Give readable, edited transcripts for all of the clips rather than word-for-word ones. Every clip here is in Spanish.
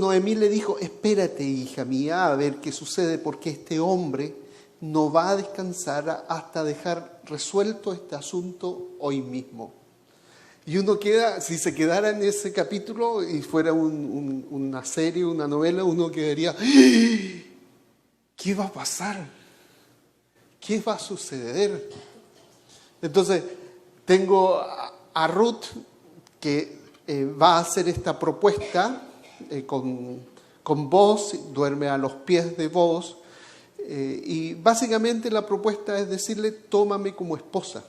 Noemí le dijo, espérate, hija mía, a ver qué sucede, porque este hombre no va a descansar hasta dejar resuelto este asunto hoy mismo. Y uno queda, si se quedara en ese capítulo y fuera una serie, una novela, uno quedaría, ¿qué va a pasar? ¿Qué va a suceder? Entonces, tengo a Ruth que va a hacer esta propuesta con Booz, duerme a los pies de Booz, y básicamente la propuesta es decirle, tómame como esposa.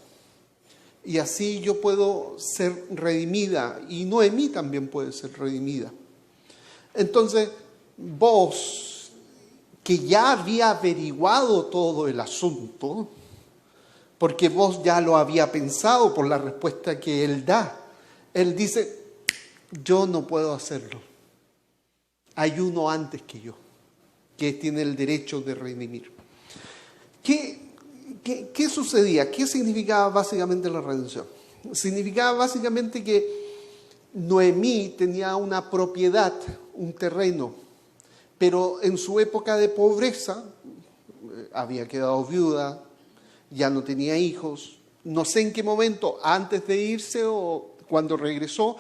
Y así yo puedo ser redimida, y Noemí también puede ser redimida. Entonces, Booz, que ya había averiguado todo el asunto, porque Booz ya lo había pensado por la respuesta que él da, él dice, yo no puedo hacerlo. Hay uno antes que yo, que tiene el derecho de redimir. ¿Qué sucedía? ¿Qué significaba básicamente la redención? Significaba básicamente que Noemí tenía una propiedad, un terreno, pero en su época de pobreza había quedado viuda, ya no tenía hijos, no sé en qué momento, antes de irse o cuando regresó,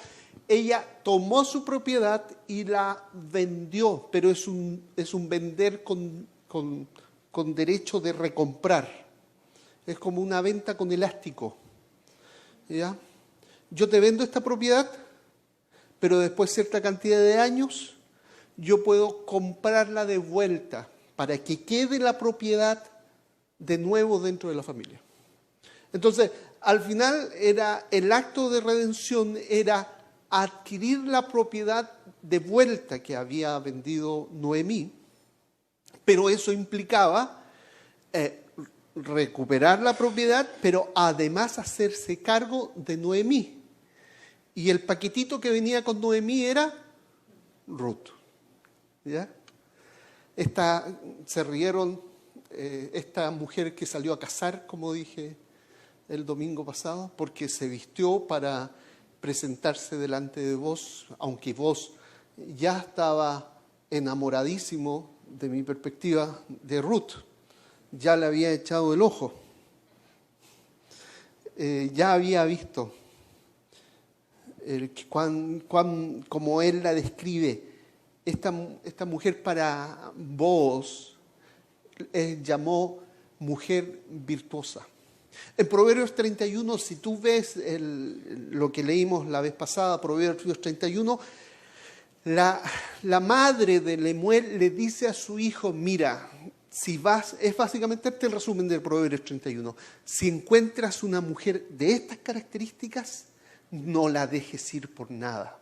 ella tomó su propiedad y la vendió, pero es un vender con derecho de recomprar. Es como una venta con elástico. ¿Ya? Yo te vendo esta propiedad, pero después de cierta cantidad de años, yo puedo comprarla de vuelta para que quede la propiedad de nuevo dentro de la familia. Entonces, al final el acto de redención era adquirir la propiedad de vuelta que había vendido Noemí, pero eso implicaba recuperar la propiedad, pero además hacerse cargo de Noemí. Y el paquetito que venía con Noemí era Ruth. ¿Ya? Se rieron, esta mujer que salió a cazar, como dije el domingo pasado, porque se vistió para presentarse delante de vos, aunque vos ya estaba enamoradísimo, de mi perspectiva, de Ruth. Ya le había echado el ojo. Ya había visto como él la describe. Esta mujer para vos llamó mujer virtuosa. En Proverbios 31, si tú ves lo que leímos la vez pasada, Proverbios 31, la madre de Lemuel le dice a su hijo, mira, es básicamente el resumen del Proverbios 31, si encuentras una mujer de estas características, no la dejes ir por nada.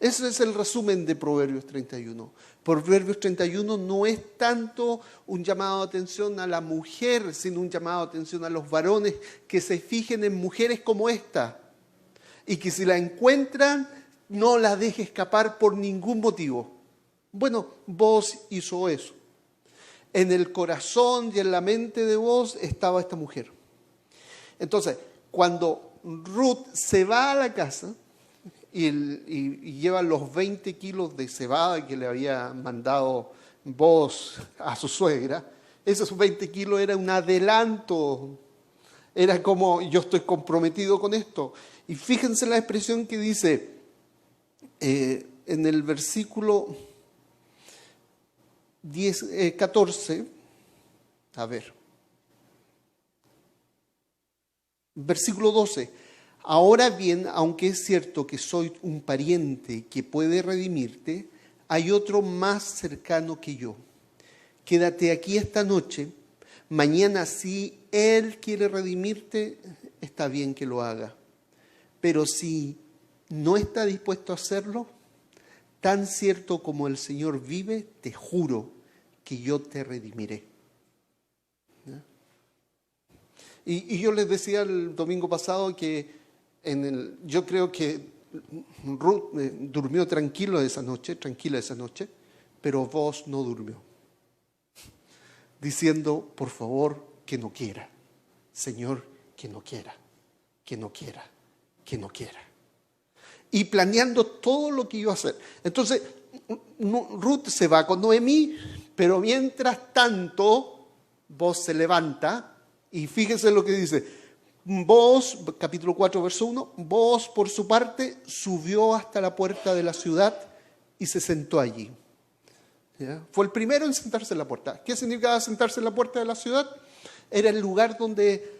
Ese es el resumen de Proverbios 31. Proverbios 31 no es tanto un llamado de atención a la mujer, sino un llamado de atención a los varones que se fijen en mujeres como esta. Y que si la encuentran, no la deje escapar por ningún motivo. Bueno, Booz hizo eso. En el corazón y en la mente de Booz estaba esta mujer. Entonces, cuando Ruth se va a la casa y lleva los 20 kilos de cebada que le había mandado Booz a su suegra, esos 20 kilos era un adelanto. Era como, yo estoy comprometido con esto. Y fíjense la expresión que dice en el versículo 14, a ver, versículo 12. Ahora bien, aunque es cierto que soy un pariente que puede redimirte, hay otro más cercano que yo. Quédate aquí esta noche. Mañana, si Él quiere redimirte, está bien que lo haga. Pero si no está dispuesto a hacerlo, tan cierto como el Señor vive, te juro que yo te redimiré. ¿Ya? Y yo les decía el domingo pasado que yo creo que Ruth durmió tranquila esa noche, pero Booz no durmió. Diciendo, por favor, que no quiera. Señor, que no quiera, que no quiera, que no quiera. y planeando todo lo que iba a hacer. Entonces, Ruth se va con Noemí, pero mientras tanto, Booz se levanta y fíjense lo que dice. Booz, capítulo 4, verso 1, Booz por su parte subió hasta la puerta de la ciudad y se sentó allí. ¿Ya? Fue el primero en sentarse en la puerta. ¿Qué significaba sentarse en la puerta de la ciudad? Era el lugar donde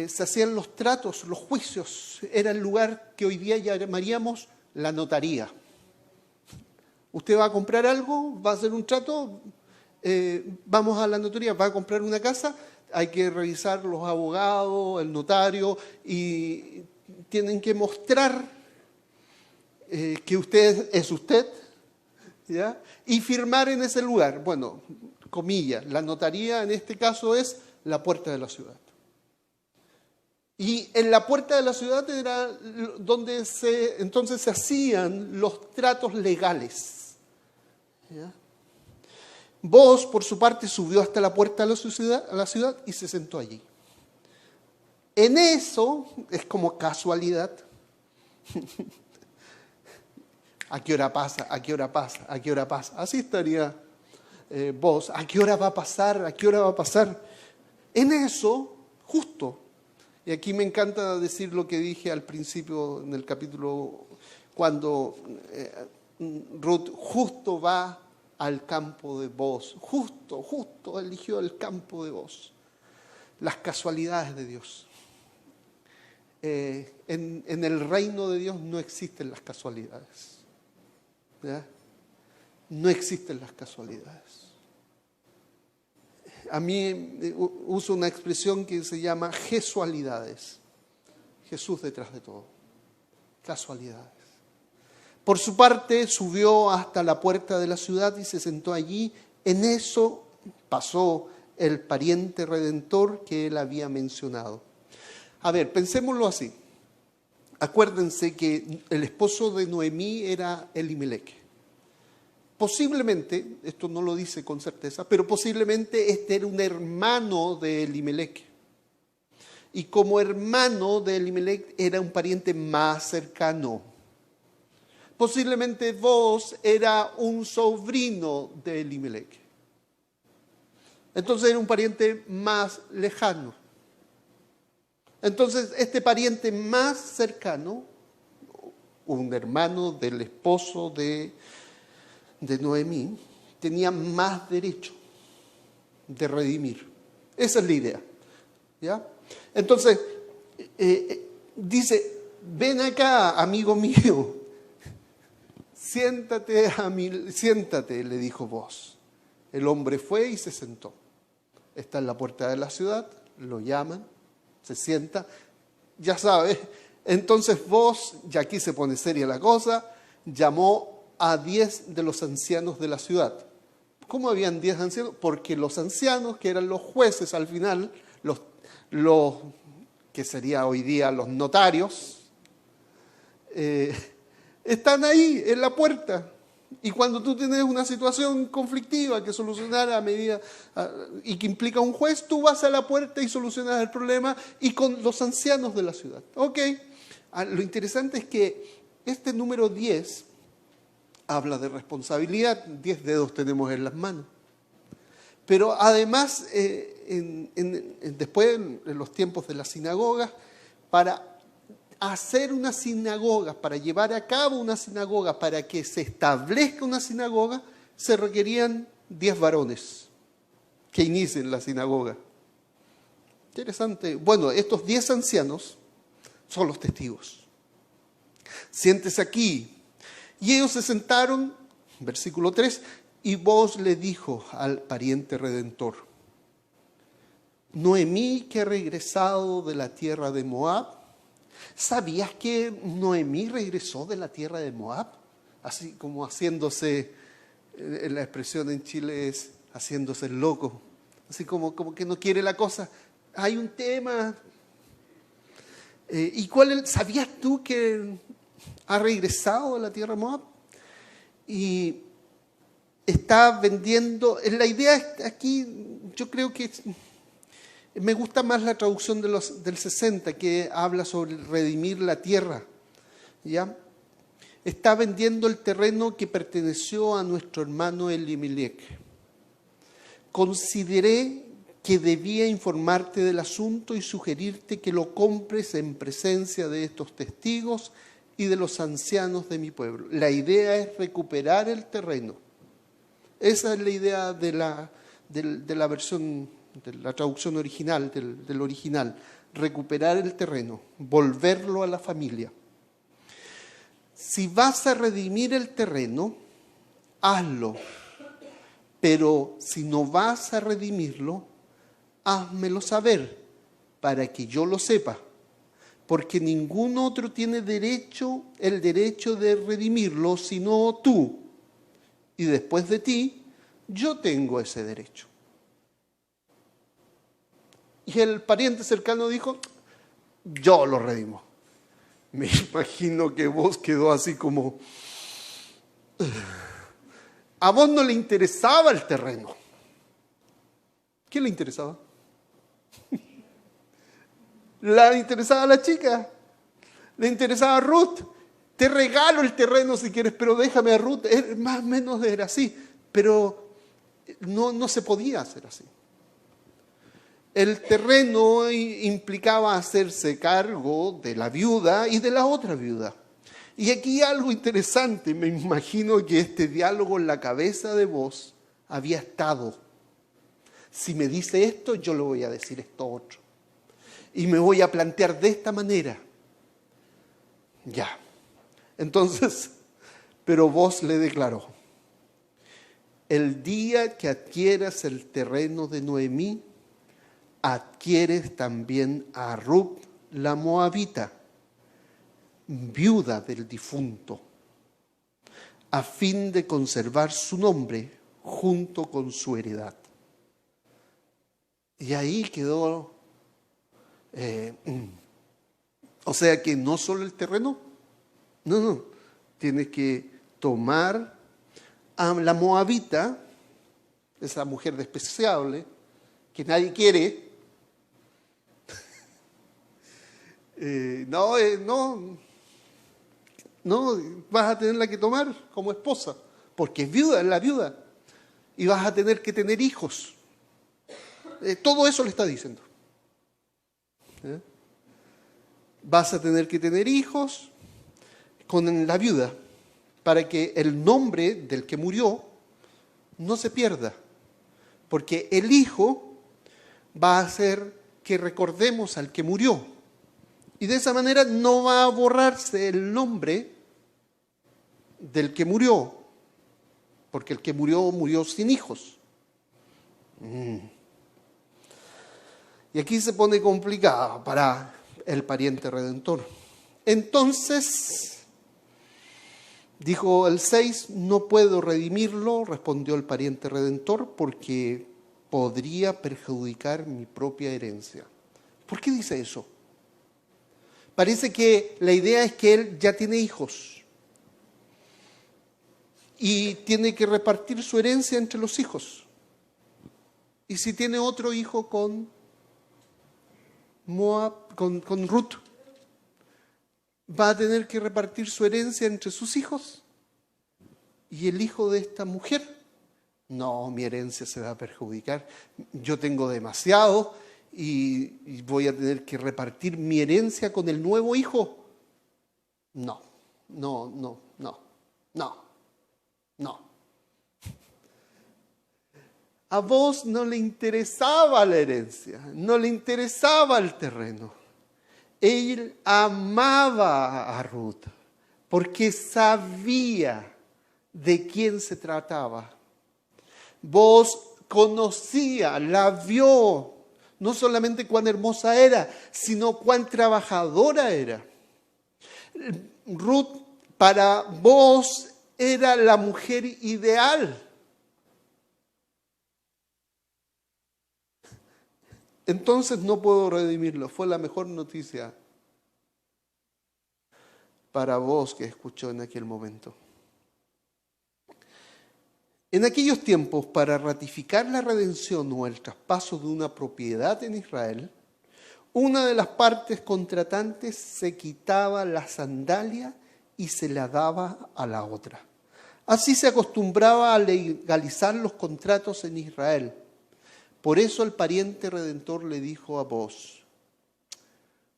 se hacían los tratos, los juicios. Era el lugar que hoy día llamaríamos la notaría. Usted va a comprar algo, va a hacer un trato, vamos a la notaría, va a comprar una casa, hay que revisar los abogados, el notario, y tienen que mostrar que usted es usted, ¿ya? Y firmar en ese lugar. Bueno, comillas, la notaría en este caso es la puerta de la ciudad. Y en la puerta de la ciudad era donde entonces se hacían los tratos legales. ¿Ya? Booz, por su parte, subió hasta la puerta de la ciudad y se sentó allí. En eso, es como casualidad. ¿A qué hora pasa? ¿A qué hora pasa? ¿A qué hora pasa? Así estaría Booz. ¿A qué hora va a pasar? ¿A qué hora va a pasar? En eso, justo. Y aquí me encanta decir lo que dije al principio en el capítulo, cuando Ruth justo va al campo de Booz. Justo eligió el campo de Booz. Las casualidades de Dios. En el reino de Dios no existen las casualidades. ¿Ya? No existen las casualidades. A mí uso una expresión que se llama jesualidades. Jesús detrás de todo. Casualidades. Por su parte, subió hasta la puerta de la ciudad y se sentó allí. En eso pasó el pariente redentor que él había mencionado. A ver, pensémoslo así. Acuérdense que el esposo de Noemí era Elimelec. Posiblemente, esto no lo dice con certeza, pero posiblemente este era un hermano de Elimelec. Y como hermano de Elimelec era un pariente más cercano. Posiblemente Booz era un sobrino de Elimelec. Entonces era un pariente más lejano. Entonces este pariente más cercano, un hermano del esposo de Noemí, tenía más derecho de redimir. Esa es la idea. ¿Ya? Entonces, dice, ven acá, amigo mío, siéntate, le dijo Booz. El hombre fue y se sentó. Está en la puerta de la ciudad, lo llaman, se sienta, ya sabes. Entonces Booz, ya aquí se pone seria la cosa, llamó a 10 de los ancianos de la ciudad. ¿Cómo habían 10 ancianos? Porque los ancianos, que eran los jueces al final, los que sería hoy día los notarios, están ahí en la puerta. Y cuando tú tienes una situación conflictiva que solucionar a medida y que implica un juez, tú vas a la puerta y solucionas el problema y con los ancianos de la ciudad. Ok. Lo interesante es que este número 10 habla de responsabilidad. 10 dedos tenemos en las manos. Pero además, después, en los tiempos de las sinagogas, para hacer una sinagoga, para llevar a cabo una sinagoga, para que se establezca una sinagoga, se requerían 10 varones que inicien la sinagoga. Interesante. Bueno, estos 10 ancianos son los testigos. Siéntese aquí. Y ellos se sentaron, versículo 3, y Booz le dijo al pariente redentor, Noemí, que ha regresado de la tierra de Moab. ¿Sabías que Noemí regresó de la tierra de Moab? Así como haciéndose, la expresión en Chile es haciéndose el loco. Así como que no quiere la cosa. Hay un tema. ¿Sabías tú que ha regresado de la tierra de Moab? Y está vendiendo. La idea aquí, yo creo que me gusta más la traducción del 60, que habla sobre redimir la tierra. ¿Ya? está vendiendo el terreno que perteneció a nuestro hermano Elimelech. Consideré que debía informarte del asunto y sugerirte que lo compres en presencia de estos testigos y de los ancianos de mi pueblo. La idea es recuperar el terreno. Esa es la idea de la versión, de la traducción original, del original. Recuperar el terreno, volverlo a la familia. Si vas a redimir el terreno, hazlo. Pero si no vas a redimirlo, házmelo saber para que yo lo sepa. Porque ningún otro tiene el derecho de redimirlo, sino tú. Y después de ti, yo tengo ese derecho. Y el pariente cercano dijo, yo lo redimo. Me imagino que vos quedó así como... A vos no le interesaba el terreno. ¿Qué le interesaba? Le interesaba a la chica. Le interesaba a Ruth. Te regalo el terreno si quieres, pero déjame a Ruth. Más o menos era así. Pero no se podía hacer así. El terreno implicaba hacerse cargo de la viuda y de la otra viuda. Y aquí algo interesante, me imagino que este diálogo en la cabeza de vos había estado. Si me dice esto, yo le voy a decir esto otro. Y me voy a plantear de esta manera. Ya. Entonces, pero vos le declaró, el día que adquieras el terreno de Noemí, adquieres también a Ruth la moabita, viuda del difunto, a fin de conservar su nombre junto con su heredad. Y ahí quedó, o sea que no solo el terreno, no, tienes que tomar a la moabita, esa mujer despreciable, que nadie quiere. No, vas a tenerla que tomar como esposa, porque es la viuda, y vas a tener que tener hijos. Todo eso le está diciendo. Vas a tener que tener hijos con la viuda, para que el nombre del que murió no se pierda, porque el hijo va a hacer que recordemos al que murió. Y de esa manera no va a borrarse el nombre del que murió, porque el que murió sin hijos. Y aquí se pone complicado para el pariente redentor. Entonces, dijo el 6, no puedo redimirlo, respondió el pariente redentor, porque podría perjudicar mi propia herencia. ¿Por qué dice eso? Parece que la idea es que él ya tiene hijos y tiene que repartir su herencia entre los hijos. Y si tiene otro hijo con Moab, con Ruth, va a tener que repartir su herencia entre sus hijos. Y el hijo de esta mujer, no, mi herencia se va a perjudicar. Yo tengo demasiado y voy a tener que repartir mi herencia con el nuevo hijo. No. A vos no le interesaba la herencia, no le interesaba el terreno. Él amaba a Ruth porque sabía de quién se trataba. Vos conocía, la vio, no solamente cuán hermosa era, sino cuán trabajadora era. Ruth para vos era la mujer ideal. Entonces no puedo redimirlo. Fue la mejor noticia para vos que escuchó en aquel momento. En aquellos tiempos, para ratificar la redención o el traspaso de una propiedad en Israel, una de las partes contratantes se quitaba la sandalia y se la daba a la otra. Así se acostumbraba a legalizar los contratos en Israel. Por eso el pariente redentor le dijo a Booz: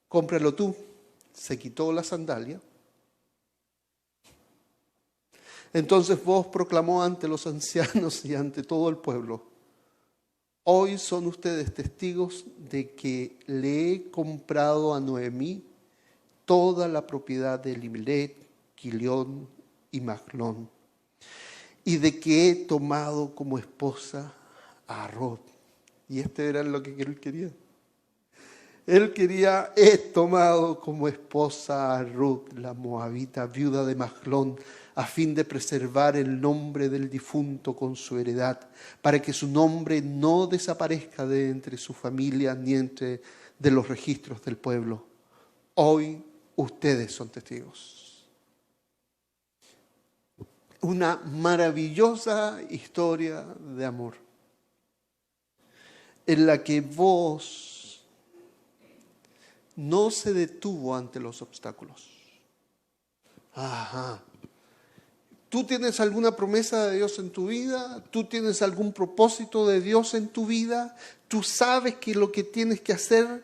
cómpralo tú. Se quitó la sandalia. Entonces Booz proclamó ante los ancianos y ante todo el pueblo: hoy son ustedes testigos de que le he comprado a Noemí toda la propiedad de Elimelec, Quilión y Mahlón, y de que he tomado como esposa a Ruth. Y este era lo que él quería. Él quería: he tomado como esposa a Ruth, la moabita, viuda de Mahlón, a fin de preservar el nombre del difunto con su heredad, para que su nombre no desaparezca de entre su familia ni entre de los registros del pueblo. Hoy ustedes son testigos. Una maravillosa historia de amor en la que Booz no se detuvo ante los obstáculos. Ajá. ¿Tú tienes alguna promesa de Dios en tu vida? ¿Tú tienes algún propósito de Dios en tu vida? ¿Tú sabes que lo que tienes que hacer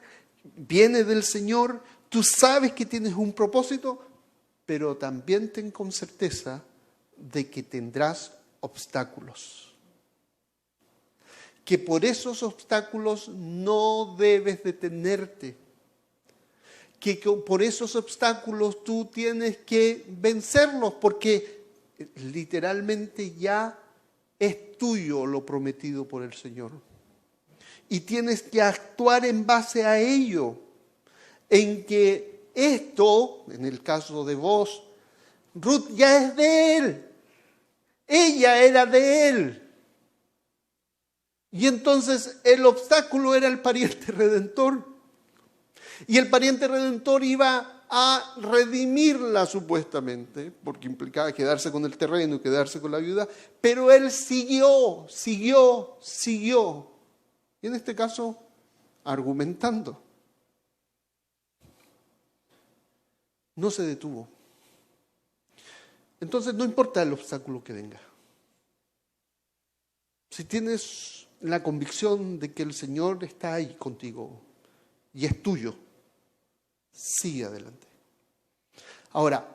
viene del Señor? ¿Tú sabes que tienes un propósito? Pero también ten con certeza de que tendrás obstáculos. Que por esos obstáculos no debes detenerte. Que por esos obstáculos tú tienes que vencerlos, porque literalmente ya es tuyo lo prometido por el Señor. Y tienes que actuar en base a ello, en que esto, en el caso de Booz, Ruth ya es de él. Ella era de él. Y entonces el obstáculo era el pariente redentor. Y el pariente redentor iba a redimirla supuestamente, porque implicaba quedarse con el terreno y quedarse con la viuda, pero él siguió. Y en este caso, argumentando. No se detuvo. Entonces no importa el obstáculo que venga. Si tienes la convicción de que el Señor está ahí contigo y es tuyo, sigue adelante. Ahora,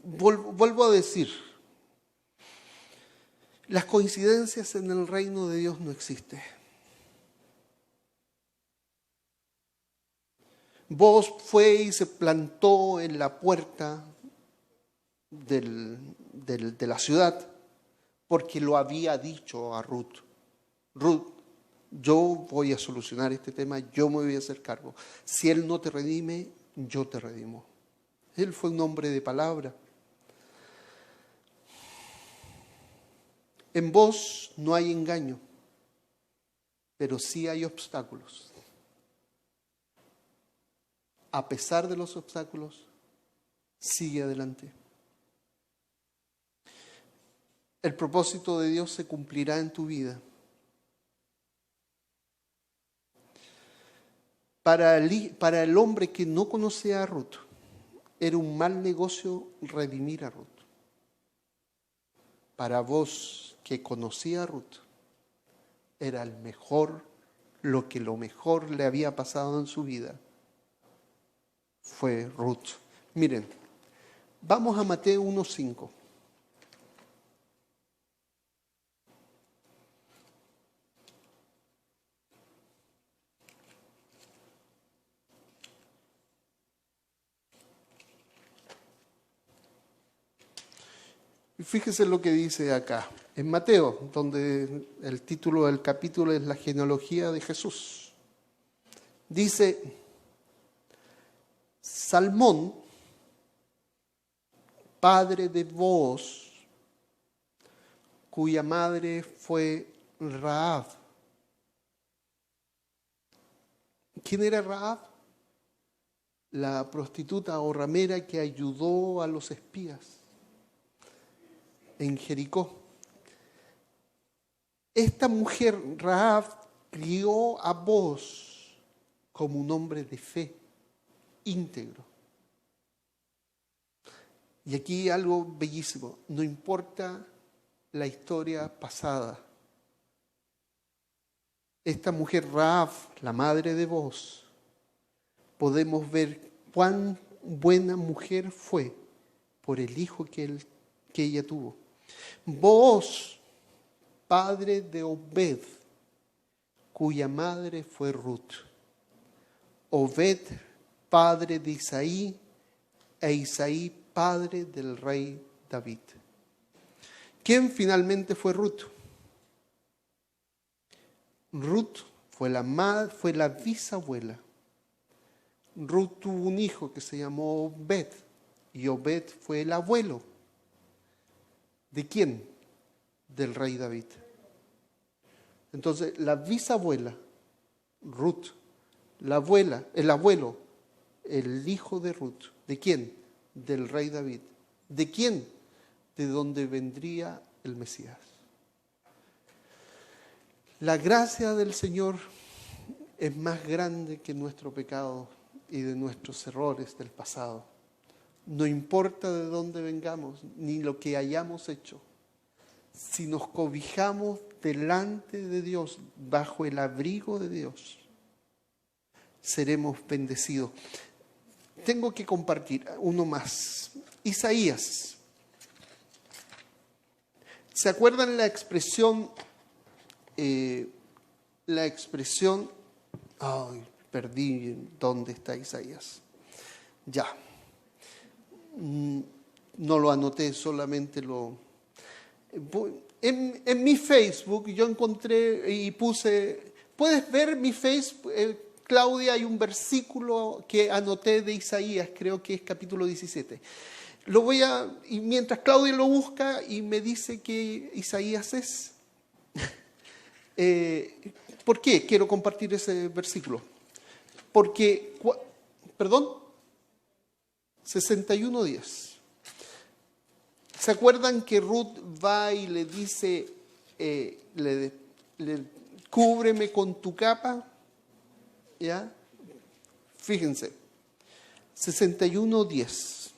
vuelvo a decir, las coincidencias en el reino de Dios no existen. Booz fue y se plantó en la puerta de la ciudad porque lo había dicho a Ruth. Ruth, yo voy a solucionar este tema, yo me voy a hacer cargo. Si él no te redime, yo te redimo. Él fue un hombre de palabra. En Booz no hay engaño, pero sí hay obstáculos. A pesar de los obstáculos, sigue adelante. El propósito de Dios se cumplirá en tu vida. Para el hombre que no conocía a Ruth, era un mal negocio redimir a Ruth. Para vos que conocía a Ruth, era lo mejor le había pasado en su vida fue Ruth. Miren, vamos a Mateo 1:5. Y fíjese lo que dice acá, en Mateo, donde el título del capítulo es la genealogía de Jesús. Dice: Salmón, padre de Booz, cuya madre fue Rahab. ¿Quién era Rahab? La prostituta o ramera que ayudó a los espías en Jericó. Esta mujer, Rahab, crió a Booz como un hombre de fe, íntegro. Y aquí algo bellísimo, no importa la historia pasada. Esta mujer Rahab, la madre de Booz, podemos ver cuán buena mujer fue por el hijo que ella tuvo. Booz, padre de Obed, cuya madre fue Ruth. Obed, padre de Isaí, e Isaí, padre del rey David. ¿Quién finalmente fue Ruth? Ruth fue la bisabuela. Ruth tuvo un hijo que se llamó Obed, y Obed fue el abuelo. ¿De quién? Del rey David. Entonces, la bisabuela, Ruth, la abuela, el abuelo, el hijo de Ruth. ¿De quién? Del rey David. ¿De quién? De donde vendría el Mesías. La gracia del Señor es más grande que nuestro pecado y de nuestros errores del pasado. No importa de dónde vengamos, ni lo que hayamos hecho. Si nos cobijamos delante de Dios, bajo el abrigo de Dios, seremos bendecidos. Tengo que compartir uno más. Isaías. ¿Se acuerdan la expresión? Perdí dónde está Isaías. Ya. No lo anoté, solamente lo... En mi Facebook yo encontré y puse... ¿Puedes ver mi Facebook? Claudia, hay un versículo que anoté de Isaías, creo que es capítulo 17. Y mientras Claudia lo busca y me dice que Isaías es... ¿Por qué quiero compartir ese versículo? Porque, perdón, 61 días. ¿Se acuerdan que Ruth va y le dice, cúbreme con tu capa? ¿Ya? Fíjense, 61:10.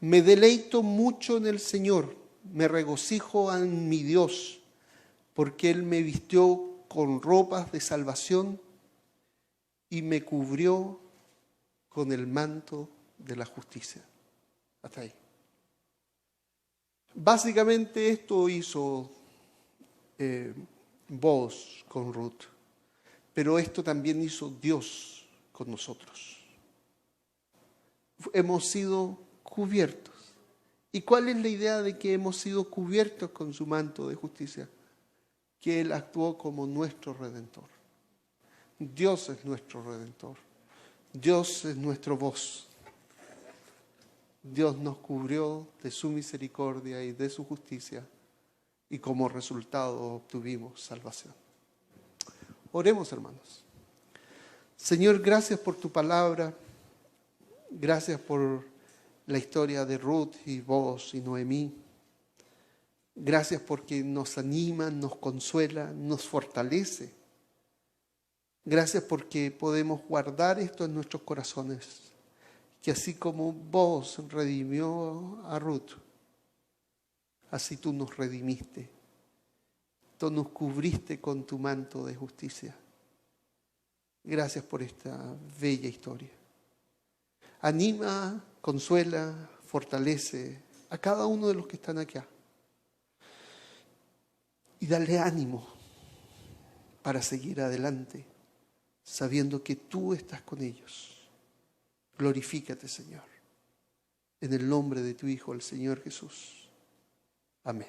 Me deleito mucho en el Señor, me regocijo en mi Dios, porque Él me vistió con ropas de salvación y me cubrió con el manto de la justicia. Hasta ahí. Básicamente esto hizo Booz con Ruth, pero esto también hizo Dios con nosotros. Hemos sido cubiertos. ¿Y cuál es la idea de que hemos sido cubiertos con su manto de justicia? Que Él actuó como nuestro Redentor. Dios es nuestro Redentor. Dios es nuestro voz. Dios nos cubrió de su misericordia y de su justicia, y como resultado obtuvimos salvación. Oremos, hermanos. Señor, gracias por tu palabra. Gracias por la historia de Ruth y Booz y Noemí. Gracias porque nos anima, nos consuela, nos fortalece. Gracias porque podemos guardar esto en nuestros corazones. Que así como Booz redimió a Ruth, así tú nos redimiste. Tú nos cubriste con tu manto de justicia. Gracias por esta bella historia. Anima, consuela, fortalece a cada uno de los que están acá. Y dale ánimo para seguir adelante, sabiendo que tú estás con ellos. Glorifícate, Señor, en el nombre de tu Hijo, el Señor Jesús. Amén.